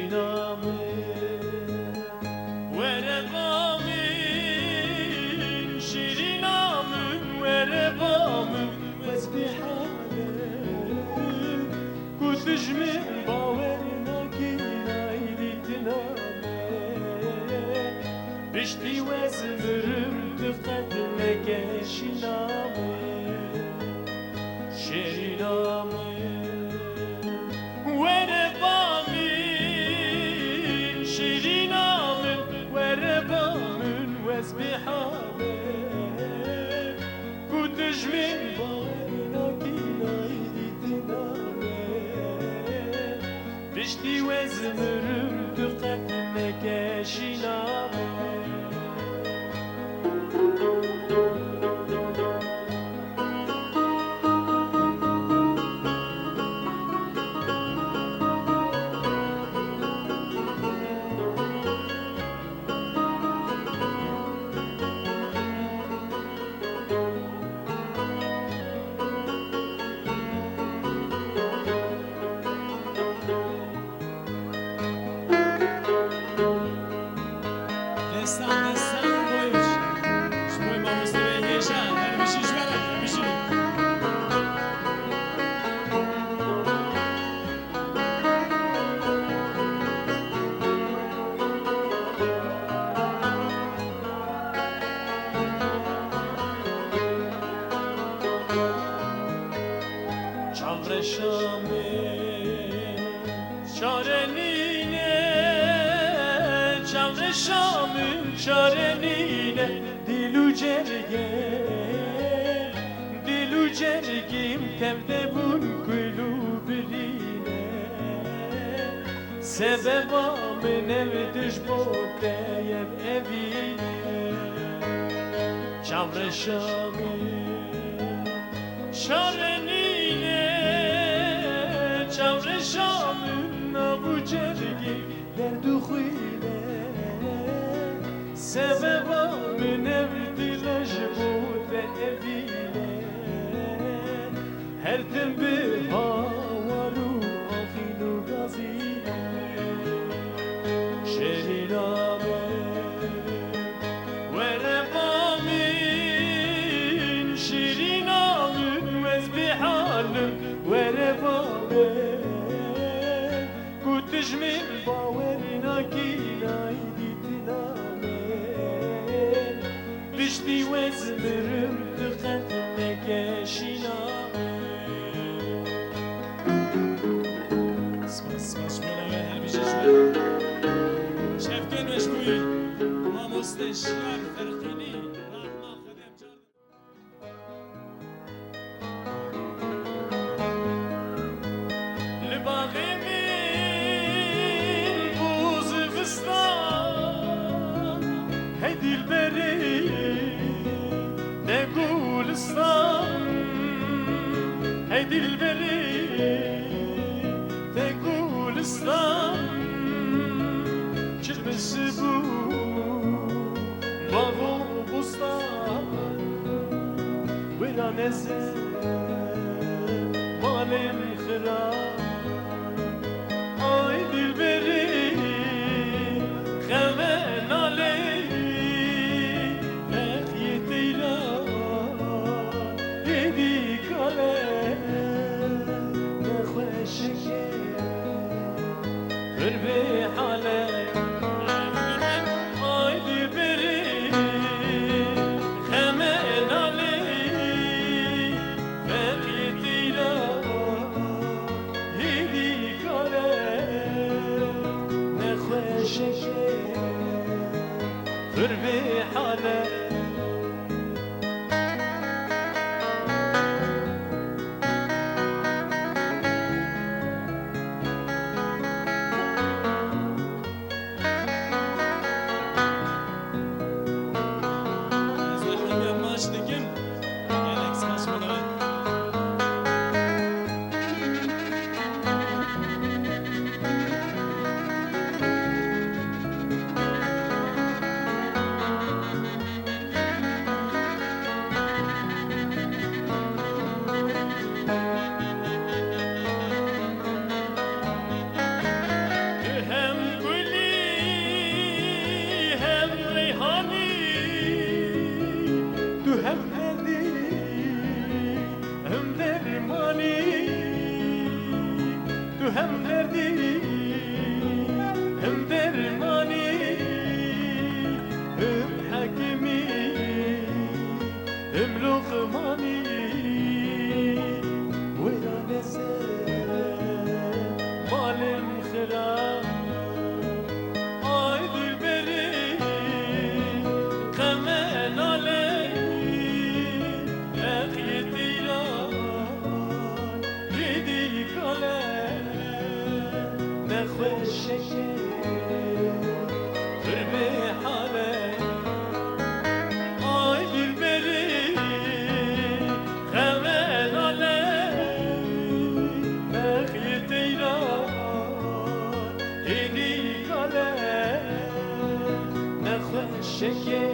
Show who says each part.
Speaker 1: شیرینامه وره بامین شیرینامه وره بامین وزبی حاله کتش من باور نکی نایدی تنامه بشتی وزمرم دفت نگشینامه شیرینامه وره بامین شیرینامه وره بامین وزبی حاله کتش من باور نکی نایدی تنامه بشتی وزمرم دفت نگشینامه شامه چارنینه چمر شامه چارنینه دیلو جرگیم کفته بون کلو برینه سببا من evdiş بودیم evine چمر شامه چارنینه چمر شامون نبو جرگی در دو خویله سببا من evdileş بود evine her dem bir havaru afinu gazine şehiname vere bamin şirinamin vezbihalim vere bamin kutiş min baverina kinaydi tinamin bişti vezmirim tıkat mekeşinamin مستشار فرقینی رحمه خدم جارد لباغی من بوز فستان هی دیل بری ده گولستان هی دیل بری ده گولستان چلبسی بود باغ و بستان ورانزه مالم خراب آی دل بری خمه نالی اخیت ایران ایدی کاله نخوشکه بر به حاله في حاله تربي حالي آي بالبري خمن علي مخيتي إني علي نخوش شكي